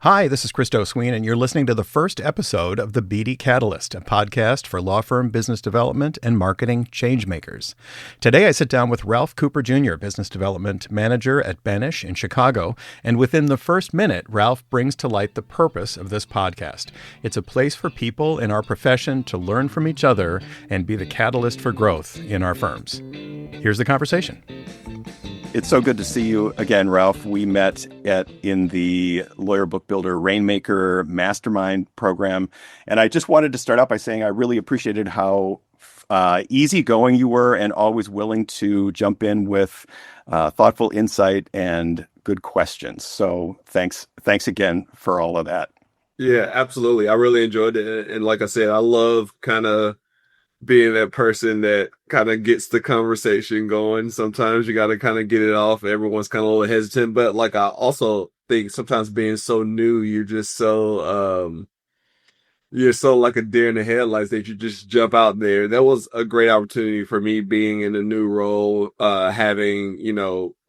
Hi, this is Christo Sween, and you're listening to the first episode of the BD Catalyst, a podcast for law firm business development and marketing changemakers. Today, I sit down with Ralph Cooper Jr., business development manager at Benesch in Chicago, and within the first minute, Ralph brings to light the purpose of this podcast. It's a place for people in our profession to learn from each other and be the catalyst for growth in our firms. Here's the conversation. It's so good to see you again, Ralph. We met in the Lawyer Book Builder Rainmaker Mastermind program. And I just wanted to start out by saying I really appreciated how easygoing you were and always willing to jump in with thoughtful insight and good questions. So thanks again for all of that. Yeah, absolutely. I really enjoyed it. And like I said, I love kind of being that person that kind of gets the conversation going. Sometimes you got to kind of get it off. Everyone's kind of a little hesitant, but like I also think sometimes being so new, you're so like a deer in the headlights that you just jump out there. That was a great opportunity for me being in a new role, having,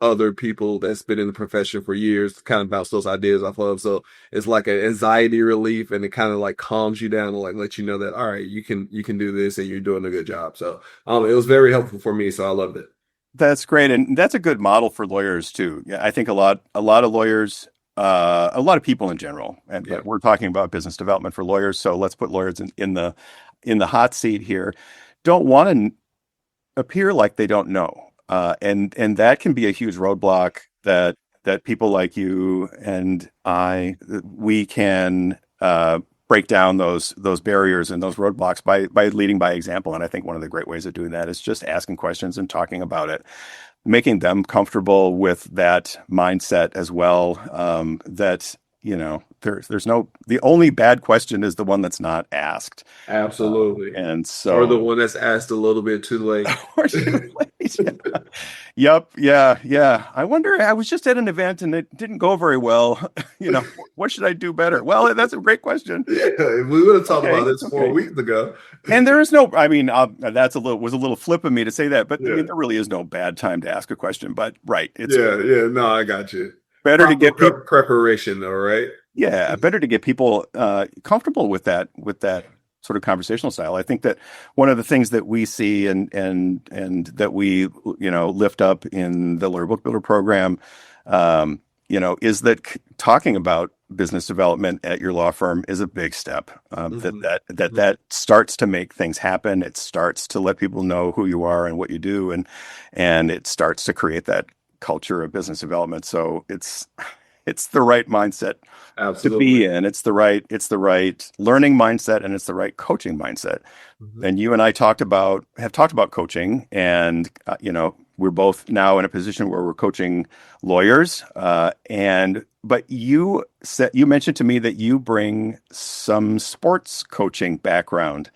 other people that's been in the profession for years kind of bounce those ideas off of. So it's like an anxiety relief, and it kind of like calms you down and like let you know that, all right, you can do this and you're doing a good job. So, it was very helpful for me. So I loved it. That's great. And that's a good model for lawyers too. Yeah, I think a lot of lawyers, a lot of people in general, but we're talking about business development for lawyers. So let's put lawyers in the hot seat here. Don't want to appear like they don't know. And that can be a huge roadblock that people like you and we can break down those barriers and those roadblocks by leading by example. And I think one of the great ways of doing that is just asking questions and talking about it, making them comfortable with that mindset as well. That there's the only bad question is the one that's not asked. Absolutely. And so, or the one that's asked a little bit too late. Yep. Yeah. I wonder, I was just at an event and it didn't go very well. What should I do better? Well, that's a great question. Yeah, we would have talked about this 4 weeks ago. And there is no, was a little flip of me to say that, but there really is no bad time to ask a question, but right. No, I got you. Better to get preparation though, right? Yeah. Better to get people comfortable with that sort of conversational style. I think that one of the things that we see and that we, lift up in the Lawyer Book Builder program, is that talking about business development at your law firm is a big step. That starts to make things happen. It starts to let people know who you are and what you do, and it starts to create that culture of business development. So it's the right mindset to be in. It's the right learning mindset, and it's the right coaching mindset. Mm-hmm. And you and I have talked about coaching, and we're both now in a position where we're coaching lawyers. But you mentioned to me that you bring some sports coaching background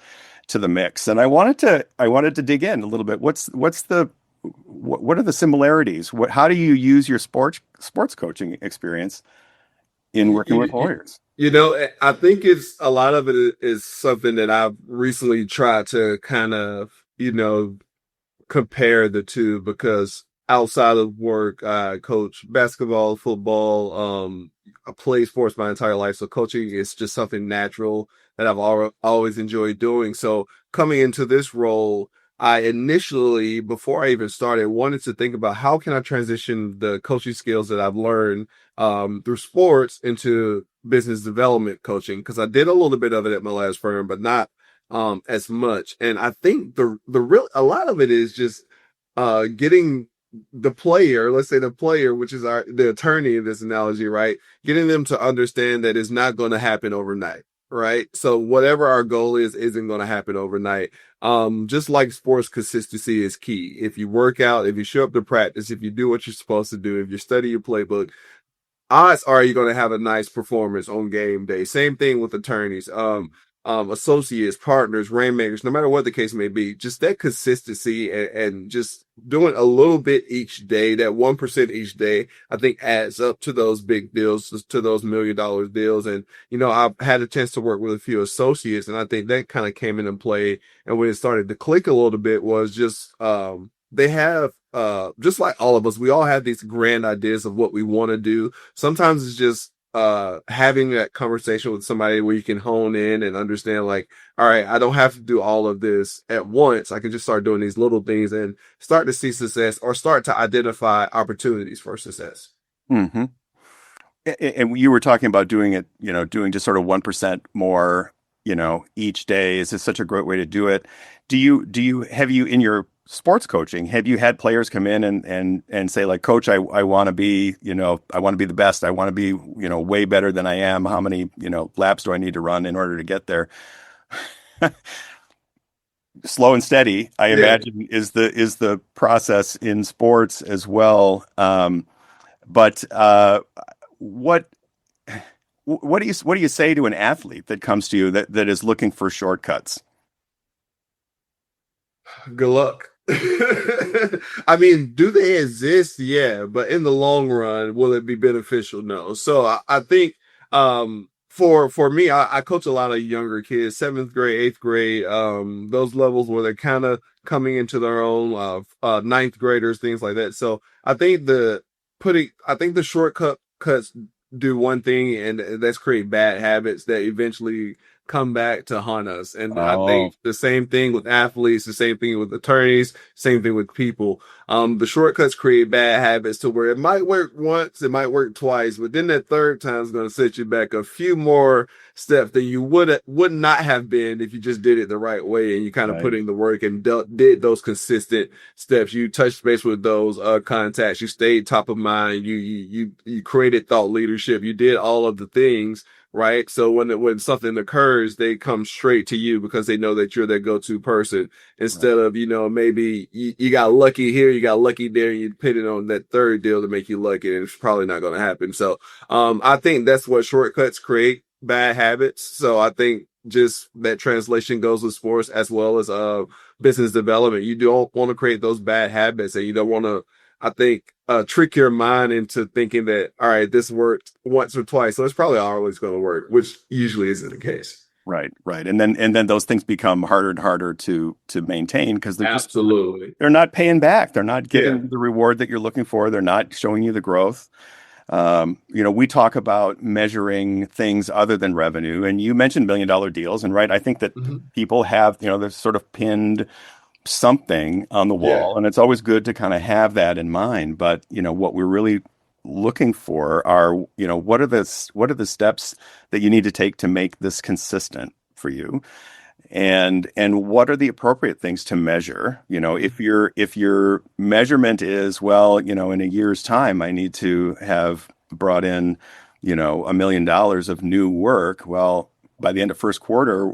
to the mix, and I wanted to dig in a little bit. What are the similarities? How do you use your sports coaching experience in working with lawyers? I think it's a lot of it is something that I've recently tried to kind of, compare the two, because outside of work, I coach basketball, football, I play sports my entire life. So coaching is just something natural that I've always enjoyed doing. So coming into this role, I initially, before I even started, wanted to think about how can I transition the coaching skills that I've learned through sports into business development coaching, because I did a little bit of it at my last firm, but not as much. And I think a lot of it is just getting the player, let's say the player, which is the attorney in this analogy, right? Getting them to understand that it's not going to happen overnight. Right. So whatever our goal isn't going to happen overnight. Just like sports, consistency is key. If you work out, if you show up to practice, if you do what you're supposed to do, if you study your playbook, odds are you're going to have a nice performance on game day. Same thing with attorneys. Associates, partners, rainmakers, no matter what the case may be, just that consistency and just doing a little bit each day, that 1% each day, I think adds up to those big deals, to those $1 million deals. And, I've had a chance to work with a few associates, and I think that kind of came into play. And when it started to click a little bit was just, they have, just like all of us, we all have these grand ideas of what we want to do. Sometimes it's just having that conversation with somebody where you can hone in and understand, like, all right, I don't have to do all of this at once. I can just start doing these little things and start to see success or start to identify opportunities for success. Hmm. And you were talking about doing it, doing just sort of 1% more, each day. Is this such a great way to do it? Have you in your sports coaching, have you had players come in and say like, Coach, I want to be, I want to be the best. I want to be, way better than I am. How many, laps do I need to run in order to get there? Slow and steady, I imagine, is the process in sports as well. But what what do you say to an athlete that comes to you that is looking for shortcuts? Good luck. I mean, do they exist? Yeah, but in the long run, will it be beneficial? No. So I think for me, I coach a lot of younger kids, seventh grade, eighth grade, those levels where they're kind of coming into their own, ninth graders, things like that. So I think the shortcut cuts do one thing, and that's create bad habits that eventually come back to haunt us. And I Oh, think the same thing with athletes, the same thing with attorneys, same thing with people. The shortcuts create bad habits to where it might work once, it might work twice, but then that third time is going to set you back a few more steps than you would not have been if you just did it the right way and you kind of put right. in the work and did those consistent steps. You touched base with those contacts. You stayed top of mind. You created thought leadership. You did all of the things, right? So when something occurs, they come straight to you because they know that you're their go-to person instead of, maybe you got lucky here, you got lucky there, and you put it on that third deal to make you lucky, and it's probably not going to happen. So, I think that's what shortcuts create, bad habits. So I think just that translation goes with sports as well as, business development. You don't want to create those bad habits, and you don't want to, I think, trick your mind into thinking that, all right, this worked once or twice, so it's probably always going to work, which usually isn't the case. Right, right. And then those things become harder and harder to maintain because Absolutely. they're not paying back. They're not Yeah. giving you the reward that you're looking for. They're not showing you the growth. We talk about measuring things other than revenue, and you mentioned $1 million deals, and right, I think that Mhm. people have, they're sort of pinned something on the Yeah. wall, and it's always good to kind of have that in mind. But what we're really looking for are, what are the steps that you need to take to make this consistent for you, and what are the appropriate things to measure. If your measurement is, well, in a year's time, I need to have brought in, $1 million of new work. Well, by the end of first quarter,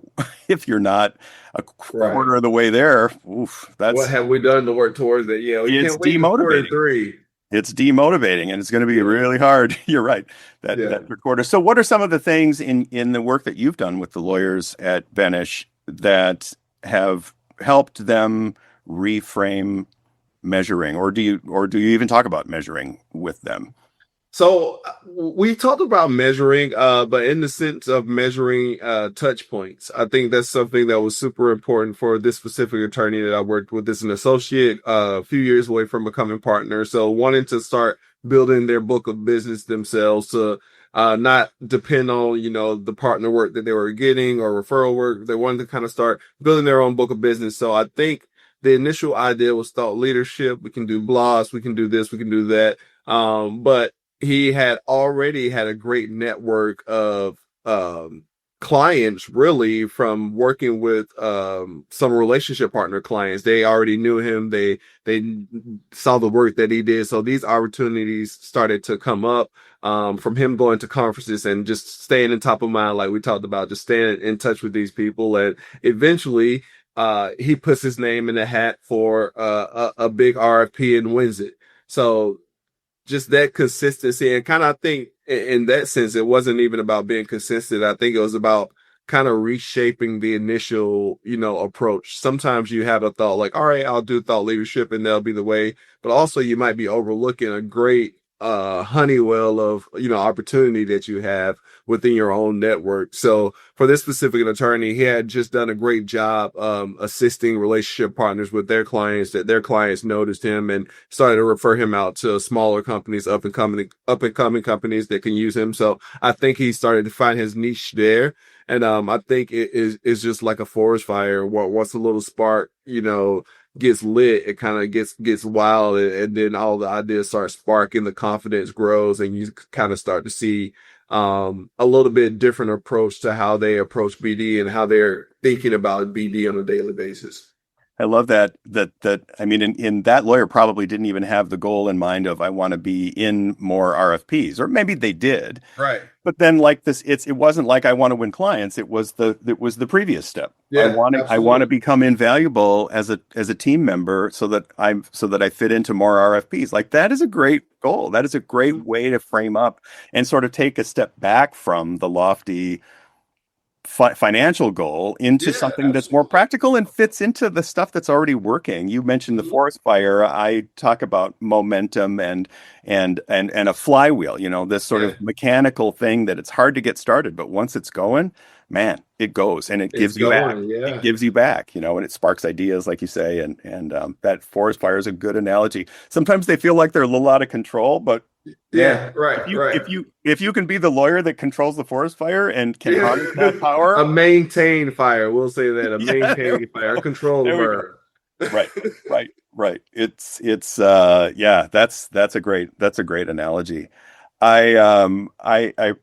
if you're not a Right. quarter of the way there, oof, What have we done to work towards that? Yeah, well, you it's can't wait to quarter demotivating. three. It's demotivating, and it's going to be Yeah. really hard. You're right. That Yeah. third quarter. So, what are some of the things in the work that you've done with the lawyers at Benesch that have helped them reframe measuring, or do you even talk about measuring with them? So we talked about measuring, but in the sense of measuring touch points, I think that's something that was super important for this specific attorney that I worked with as an associate, a few years away from becoming partner. So wanting to start building their book of business themselves to not depend on, the partner work that they were getting or referral work. They wanted to kind of start building their own book of business. So I think the initial idea was thought leadership. We can do blogs, we can do this, we can do that. But he had already had a great network of clients really from working with some relationship partner clients. They already knew him. They saw the work that he did. So these opportunities started to come up from him going to conferences and just staying in top of mind, like we talked about, just staying in touch with these people. And eventually he puts his name in the hat for a big RFP and wins it. So just that consistency and kind of, I think in that sense, it wasn't even about being consistent. I think it was about kind of reshaping the initial, approach. Sometimes you have a thought like, all right, I'll do thought leadership and that'll be the way. But also you might be overlooking a great honeywell of, opportunity that you have within your own network. So for this specific attorney, he had just done a great job, assisting relationship partners with their clients, that their clients noticed him and started to refer him out to smaller companies, up and coming companies that can use him. So I think he started to find his niche there. And, I think it is just like a forest fire. Once a little spark, gets lit, it kind of gets wild, and then all the ideas start sparking, the confidence grows, and you kind of start to see a little bit different approach to how they approach BD and how they're thinking about BD on a daily basis. I love that. I mean, in that lawyer probably didn't even have the goal in mind of I want to be in more RFPs, or maybe they did. Right. But then, like this, it wasn't like I want to win clients. It was the previous step. Yeah, I want to become invaluable as a team member, so that I fit into more RFPs. Like, that is a great goal. That is a great way to frame up and sort of take a step back from the lofty financial goal into something that's more practical and fits into the stuff that's already working. You mentioned the forest fire. I talk about momentum and a flywheel, this sort of mechanical thing that it's hard to get started, but once it's going, man, it goes, and it gives you back. It gives you back, and it sparks ideas, like you say, and that forest fire is a good analogy. Sometimes they feel like they're a little out of control, but right. If you can be the lawyer that controls the forest fire and can harness that power, a maintained fire, we'll say that, a maintained fire, a controlled burn. Right. It's that's a great analogy. I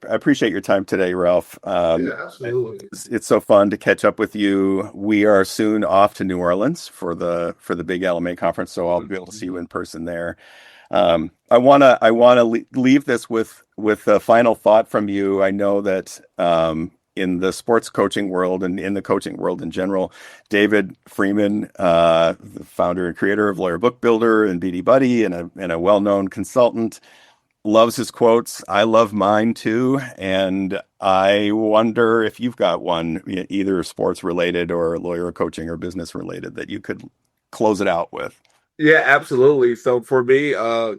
appreciate your time today, Ralph. Absolutely. It's so fun to catch up with you. We are soon off to New Orleans for the big LMA conference, so I'll be able to see you in person there. I want to leave this with a final thought from you. I know that in the sports coaching world and in the coaching world in general, David Freeman, the founder and creator of Lawyer Book Builder and BD Buddy, and a well-known consultant, loves his quotes. I love mine too, and I wonder if you've got one, either sports related or lawyer coaching or business related, that you could close it out with. Yeah, absolutely. So for me,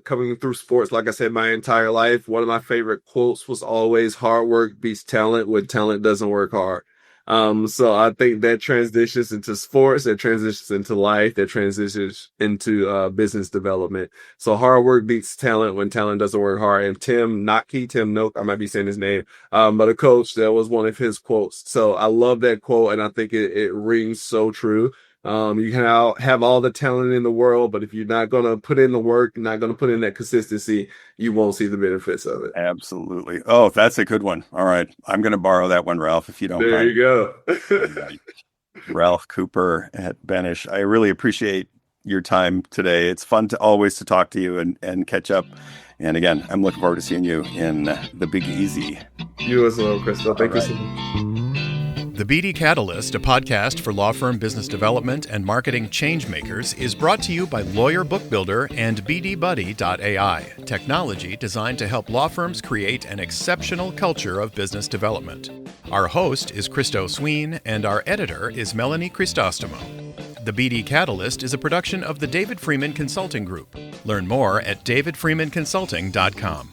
coming through sports, like I said, my entire life, one of my favorite quotes was always hard work beats talent when talent doesn't work hard. So I think that transitions into sports, that transitions into life, that transitions into business development. So hard work beats talent when talent doesn't work hard. And Tim Noak, I might be saying his name, but a coach, that was one of his quotes. So I love that quote, and I think it rings so true. You can have all the talent in the world, but if you're not going to put in the work, not going to put in that consistency, you won't see the benefits of it. Absolutely. Oh, that's a good one. All right. I'm going to borrow that one, Ralph, if you don't mind. There you go. Ralph Cooper at Benesch. I really appreciate your time today. It's fun to talk to you and catch up. And again, I'm looking forward to seeing you in the Big Easy. You as well, Crystal. Thank you so much. The BD Catalyst, a podcast for law firm business development and marketing changemakers, is brought to you by Lawyer Book Builder and BDBuddy.ai, technology designed to help law firms create an exceptional culture of business development. Our host is Christo Sween, and our editor is Melanie Cristostomo. The BD Catalyst is a production of the David Freeman Consulting Group. Learn more at davidfreemanconsulting.com.